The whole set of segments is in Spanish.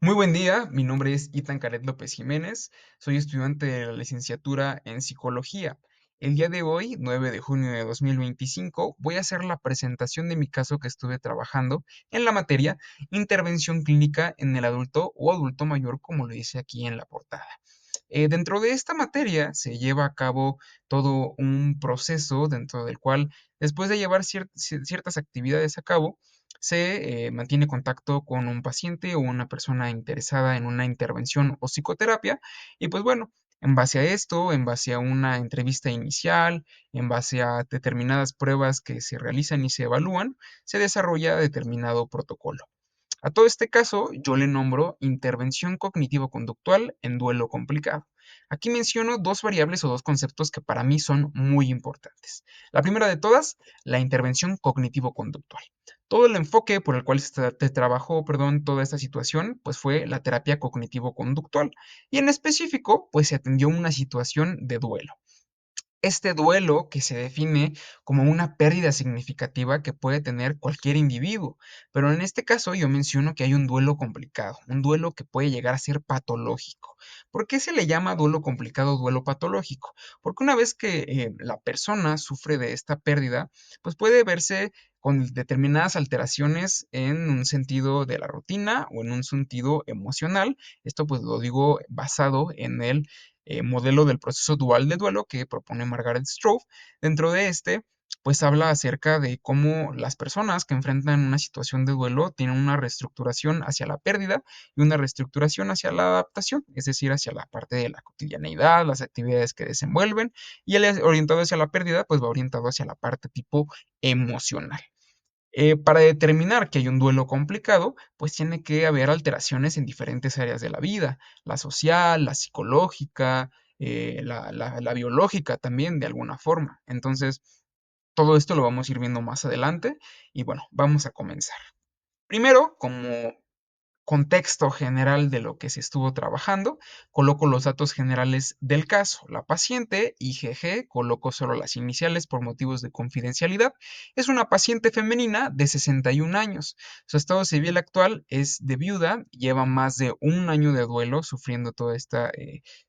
Muy buen día, mi nombre es Itan Caret López Jiménez, soy estudiante de la licenciatura en Psicología. El día de hoy, 9 de junio de 2025, voy a hacer la presentación de mi caso que estuve trabajando en la materia Intervención Clínica en el Adulto o Adulto Mayor, como lo dice aquí en la portada. Dentro de esta materia se lleva a cabo todo un proceso dentro del cual, después de llevar ciertas actividades a cabo, se mantiene contacto con un paciente o una persona interesada en una intervención o psicoterapia. Y pues bueno, en base a esto, en base a una entrevista inicial, en base a determinadas pruebas que se realizan y se evalúan, se desarrolla determinado protocolo. A todo este caso yo le nombro intervención cognitivo-conductual en duelo complicado. Aquí menciono dos variables o dos conceptos que para mí son muy importantes. La primera de todas, la intervención cognitivo-conductual. Todo el enfoque por el cual se trabajó, perdón, toda esta situación, pues fue la terapia cognitivo-conductual y en específico, pues se atendió una situación de duelo. Este duelo que se define como una pérdida significativa que puede tener cualquier individuo, pero en este caso yo menciono que hay un duelo complicado, un duelo que puede llegar a ser patológico. ¿Por qué se le llama duelo complicado, duelo patológico? Porque una vez que la persona sufre de esta pérdida, pues puede verse con determinadas alteraciones en un sentido de la rutina o en un sentido emocional. Esto pues lo digo basado en el modelo del proceso dual de duelo que propone Margaret Strouf. Dentro de este, pues habla acerca de cómo las personas que enfrentan una situación de duelo tienen una reestructuración hacia la pérdida y una reestructuración hacia la adaptación, es decir, hacia la parte de la cotidianeidad, las actividades que desenvuelven, y el orientado hacia la pérdida, pues va orientado hacia la parte tipo emocional. Para determinar que hay un duelo complicado, pues tiene que haber alteraciones en diferentes áreas de la vida, la social, la psicológica, la biológica también de alguna forma. Entonces, todo esto lo vamos a ir viendo más adelante y bueno, vamos a comenzar. Primero, como contexto general de lo que se estuvo trabajando, coloco los datos generales del caso. La paciente, IGG, coloco solo las iniciales por motivos de confidencialidad, es una paciente femenina de 61 años. Su estado civil actual es de viuda, lleva más de un año de duelo sufriendo toda esta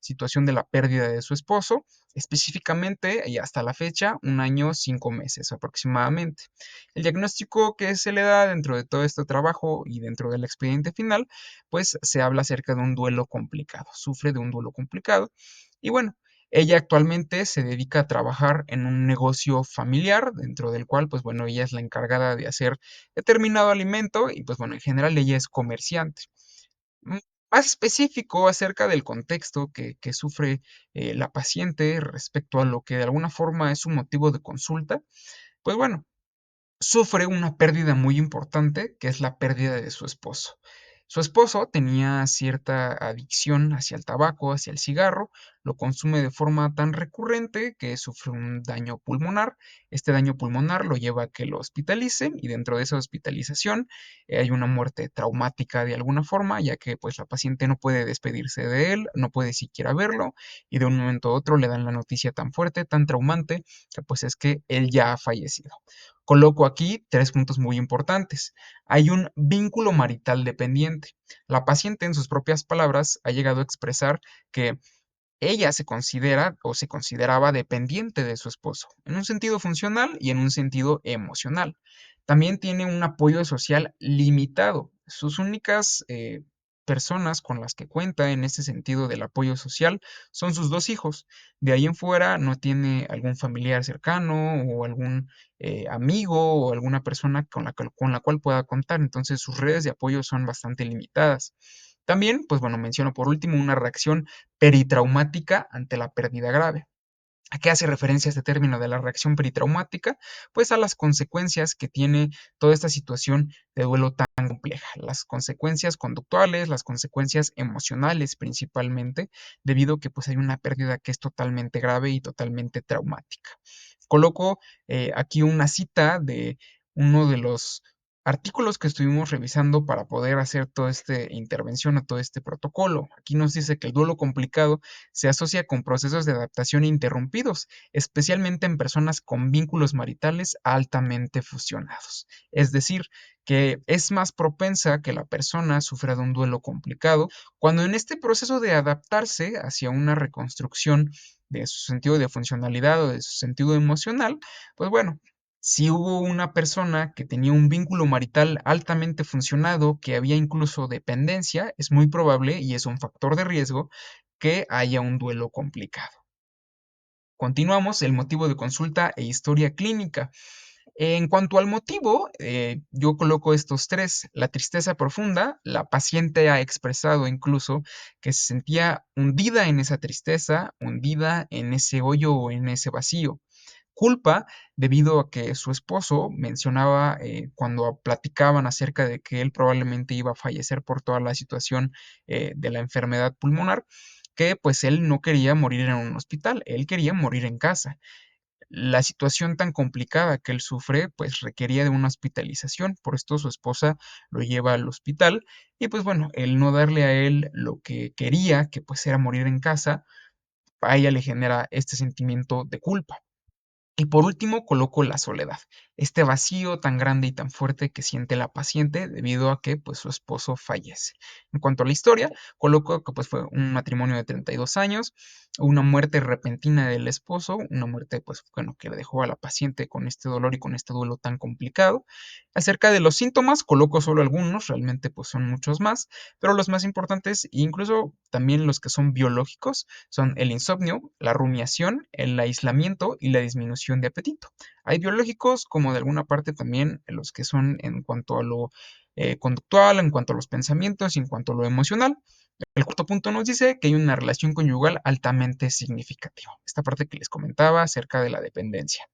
situación de la pérdida de su esposo, específicamente y hasta la fecha, un año, 5 meses aproximadamente. El diagnóstico que se le da dentro de todo este trabajo y dentro del expediente final, pues se habla acerca de un duelo complicado, sufre de un duelo complicado. Y bueno, ella actualmente se dedica a trabajar en un negocio familiar, dentro del cual, pues bueno, ella es la encargada de hacer determinado alimento y pues bueno, en general ella es comerciante. Mm, Más específico acerca del contexto que sufre la paciente respecto a lo que de alguna forma es un motivo de consulta, pues bueno, sufre una pérdida muy importante, que es la pérdida de su esposo. Su esposo tenía cierta adicción hacia el tabaco, hacia el cigarro, lo consume de forma tan recurrente que sufre un daño pulmonar. Este daño pulmonar lo lleva a que lo hospitalicen y dentro de esa hospitalización hay una muerte traumática de alguna forma, ya que pues la paciente no puede despedirse de él, no puede siquiera verlo y de un momento a otro le dan la noticia tan fuerte, tan traumante, que pues es que él ya ha fallecido. Coloco aquí tres puntos muy importantes. Hay un vínculo marital dependiente. La paciente, en sus propias palabras, ha llegado a expresar que ella se considera o se consideraba dependiente de su esposo, en un sentido funcional y en un sentido emocional. También tiene un apoyo social limitado. Sus únicas personas con las que cuenta en este sentido del apoyo social son sus dos hijos. De ahí en fuera no tiene algún familiar cercano o algún amigo o alguna persona con la cual pueda contar. Entonces sus redes de apoyo son bastante limitadas. También, pues bueno, menciono por último una reacción peritraumática ante la pérdida grave. ¿A qué hace referencia este término de la reacción peritraumática? Pues a las consecuencias que tiene toda esta situación de duelo tan compleja, las consecuencias conductuales, las consecuencias emocionales principalmente, debido a que pues hay una pérdida que es totalmente grave y totalmente traumática. Coloco aquí una cita de uno de los Artículos que estuvimos revisando para poder hacer toda esta intervención a todo este protocolo. Aquí nos dice que el duelo complicado se asocia con procesos de adaptación interrumpidos, especialmente en personas con vínculos maritales altamente fusionados. Es decir, que es más propensa que la persona sufra de un duelo complicado cuando en este proceso de adaptarse hacia una reconstrucción de su sentido de funcionalidad o de su sentido emocional, pues bueno, si hubo una persona que tenía un vínculo marital altamente funcionado, que había incluso dependencia, es muy probable y es un factor de riesgo que haya un duelo complicado. Continuamos, el motivo de consulta e historia clínica. En cuanto al motivo, yo coloco estos tres. La tristeza profunda, la paciente ha expresado incluso que se sentía hundida en esa tristeza, hundida en ese hoyo o en ese vacío. Culpa, debido a que su esposo mencionaba cuando platicaban acerca de que él probablemente iba a fallecer por toda la situación de la enfermedad pulmonar, que pues él no quería morir en un hospital, él quería morir en casa. La situación tan complicada que él sufre, pues requería de una hospitalización, por esto su esposa lo lleva al hospital y pues bueno, el no darle a él lo que quería, que pues era morir en casa, a ella le genera este sentimiento de culpa. Y por último, coloco la soledad, este vacío tan grande y tan fuerte que siente la paciente debido a que pues, su esposo fallece. En cuanto a la historia, coloco que pues, fue un matrimonio de 32 años, una muerte repentina del esposo, una muerte pues, bueno, que le dejó a la paciente con este dolor y con este duelo tan complicado. Acerca de los síntomas, coloco solo algunos, realmente pues, son muchos más, pero los más importantes, incluso también los que son biológicos, son el insomnio, la rumiación, el aislamiento y la disminución de apetito. Hay biológicos como de alguna parte también los que son en cuanto a lo conductual, en cuanto a los pensamientos y en cuanto a lo emocional. El cuarto punto nos dice que hay una relación conyugal altamente significativa. Esta parte que les comentaba acerca de la dependencia.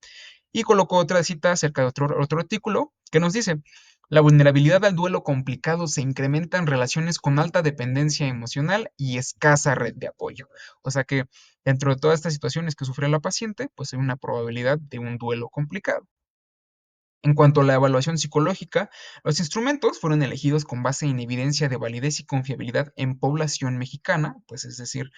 Y colocó otra cita acerca de otro artículo que nos dice, la vulnerabilidad al duelo complicado se incrementa en relaciones con alta dependencia emocional y escasa red de apoyo. O sea que dentro de todas estas situaciones que sufre la paciente, pues hay una probabilidad de un duelo complicado. En cuanto a la evaluación psicológica, los instrumentos fueron elegidos con base en evidencia de validez y confiabilidad en población mexicana, pues es decir,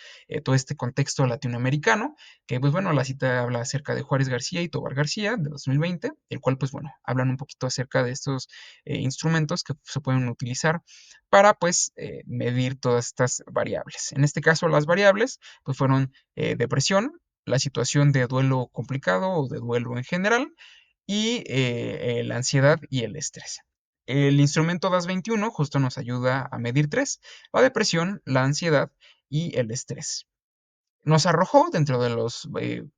todo este contexto latinoamericano, que pues bueno, la cita habla acerca de Juárez García y Tobar García de 2020, el cual pues bueno, hablan un poquito acerca de estos instrumentos que se pueden utilizar para pues medir todas estas variables. En este caso, las variables pues fueron depresión, la situación de duelo complicado o de duelo en general, y la ansiedad y el estrés. El instrumento DAS-21 justo nos ayuda a medir tres: la depresión, la ansiedad y el estrés. Nos arrojó, dentro de los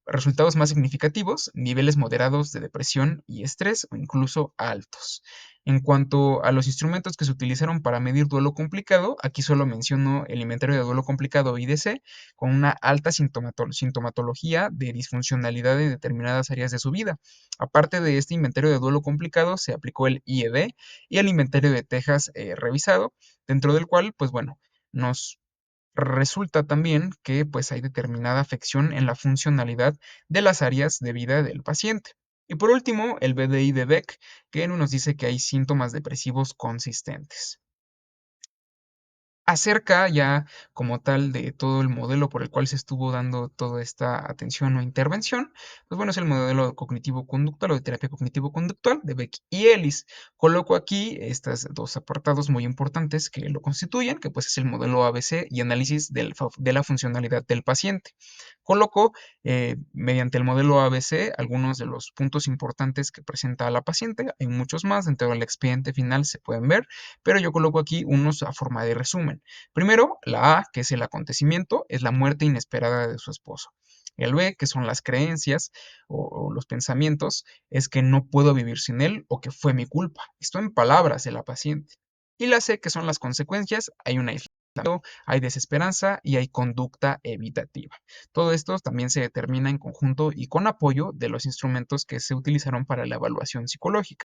resultados más significativos, niveles moderados de depresión y estrés o incluso altos. En cuanto a los instrumentos que se utilizaron para medir duelo complicado, aquí solo menciono el inventario de duelo complicado IDC, con una alta sintomatología de disfuncionalidad en determinadas áreas de su vida. Aparte de este inventario de duelo complicado, se aplicó el IED y el inventario de Texas revisado, dentro del cual, pues bueno, nos resulta también que pues hay determinada afección en la funcionalidad de las áreas de vida del paciente. Y por último, el BDI de Beck, que nos dice que hay síntomas depresivos consistentes. Acerca ya como tal de todo el modelo por el cual se estuvo dando toda esta atención o intervención, pues bueno, es el modelo cognitivo-conductual o de terapia cognitivo-conductual de Beck y Ellis. Coloco aquí estos dos apartados muy importantes que lo constituyen, que pues es el modelo ABC y análisis de la funcionalidad del paciente. Coloco mediante el modelo ABC algunos de los puntos importantes que presenta la paciente. Hay muchos más, dentro del expediente final se pueden ver, pero yo coloco aquí unos a forma de resumen. Primero, la A, que es el acontecimiento, es la muerte inesperada de su esposo. El B, que son las creencias o los pensamientos, es que no puedo vivir sin él o que fue mi culpa. Esto en palabras de la paciente. Y la C, que son las consecuencias, hay un aislamiento, hay desesperanza y hay conducta evitativa. Todo esto también se determina en conjunto y con apoyo de los instrumentos que se utilizaron para la evaluación psicológica.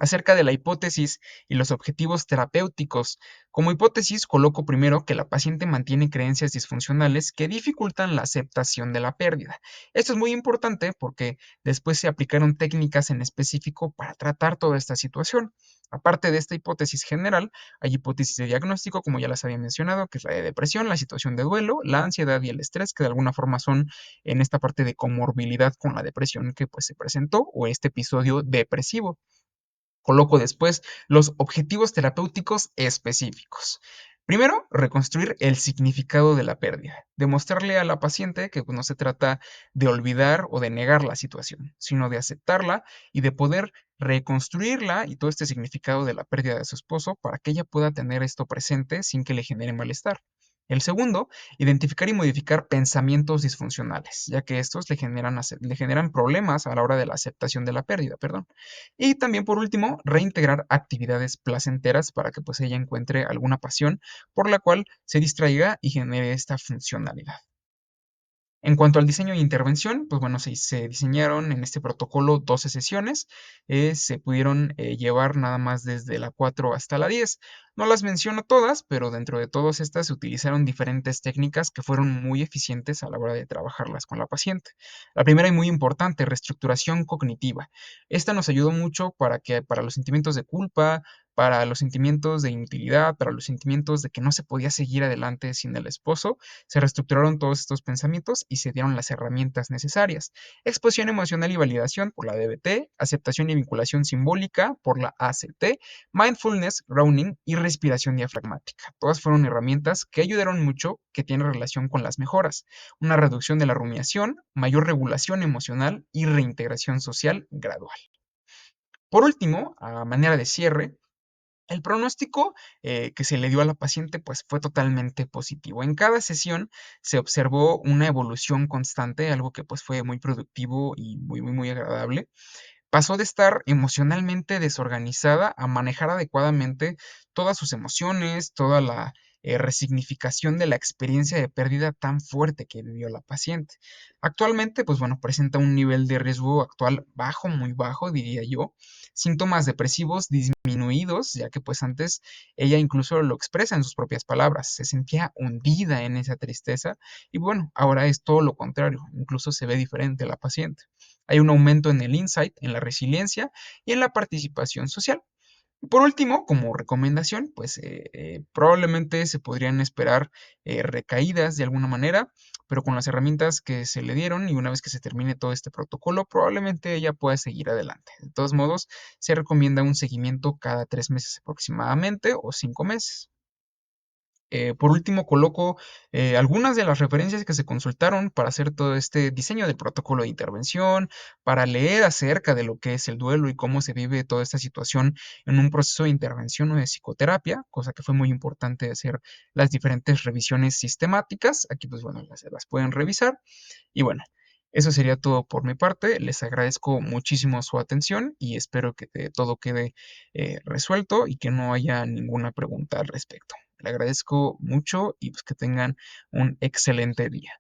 Acerca de la hipótesis y los objetivos terapéuticos. Como hipótesis, coloco primero que la paciente mantiene creencias disfuncionales que dificultan la aceptación de la pérdida. Esto es muy importante porque después se aplicaron técnicas en específico para tratar toda esta situación. Aparte de esta hipótesis general, hay hipótesis de diagnóstico, como ya las había mencionado, que es la de depresión, la situación de duelo, la ansiedad y el estrés, que de alguna forma son en esta parte de comorbilidad con la depresión que pues se presentó o este episodio depresivo. Coloco después los objetivos terapéuticos específicos. Primero, reconstruir el significado de la pérdida. Demostrarle a la paciente que pues, no se trata de olvidar o de negar la situación, sino de aceptarla y de poder reconstruirla y todo este significado de la pérdida de su esposo para que ella pueda tener esto presente sin que le genere malestar. El segundo, identificar y modificar pensamientos disfuncionales, ya que estos le generan problemas a la hora de la aceptación de la pérdida, perdón. Y también por último, reintegrar actividades placenteras para que pues ella encuentre alguna pasión por la cual se distraiga y genere esta funcionalidad. En cuanto al diseño de intervención, pues bueno, se diseñaron en este protocolo 12 sesiones, se pudieron llevar nada más desde la 4 hasta la 10. No las menciono todas, pero dentro de todas estas se utilizaron diferentes técnicas que fueron muy eficientes a la hora de trabajarlas con la paciente. La primera y muy importante, reestructuración cognitiva. Esta nos ayudó mucho para los sentimientos de culpa, para los sentimientos de inutilidad, para los sentimientos de que no se podía seguir adelante sin el esposo, se reestructuraron todos estos pensamientos y se dieron las herramientas necesarias. Exposición emocional y validación por la DBT, aceptación y vinculación simbólica por la ACT, mindfulness, grounding y respiración diafragmática. Todas fueron herramientas que ayudaron mucho, que tienen relación con las mejoras. Una reducción de la rumiación, mayor regulación emocional y reintegración social gradual. Por último, a manera de cierre, el pronóstico que se le dio a la paciente pues fue totalmente positivo. En cada sesión se observó una evolución constante, algo que pues fue muy productivo y muy agradable. Pasó de estar emocionalmente desorganizada a manejar adecuadamente todas sus emociones, toda la resignificación de la experiencia de pérdida tan fuerte que vivió la paciente. Actualmente, pues bueno, presenta un nivel de riesgo actual bajo, muy bajo, diría yo. Síntomas depresivos disminuidos, ya que pues antes ella incluso lo expresa en sus propias palabras, se sentía hundida en esa tristeza y bueno, ahora es todo lo contrario, incluso se ve diferente la paciente. Hay un aumento en el insight, en la resiliencia y en la participación social. Y por último, como recomendación, pues probablemente se podrían esperar recaídas de alguna manera, pero con las herramientas que se le dieron y una vez que se termine todo este protocolo, probablemente ella pueda seguir adelante. De todos modos, se recomienda un seguimiento cada 3 meses aproximadamente o 5 meses. Por último, coloco algunas de las referencias que se consultaron para hacer todo este diseño del protocolo de intervención, para leer acerca de lo que es el duelo y cómo se vive toda esta situación en un proceso de intervención o de psicoterapia, cosa que fue muy importante hacer las diferentes revisiones sistemáticas. Aquí, pues bueno, las pueden revisar. Y bueno, eso sería todo por mi parte. Les agradezco muchísimo su atención y espero que todo quede resuelto y que no haya ninguna pregunta al respecto. Le agradezco mucho y pues que tengan un excelente día.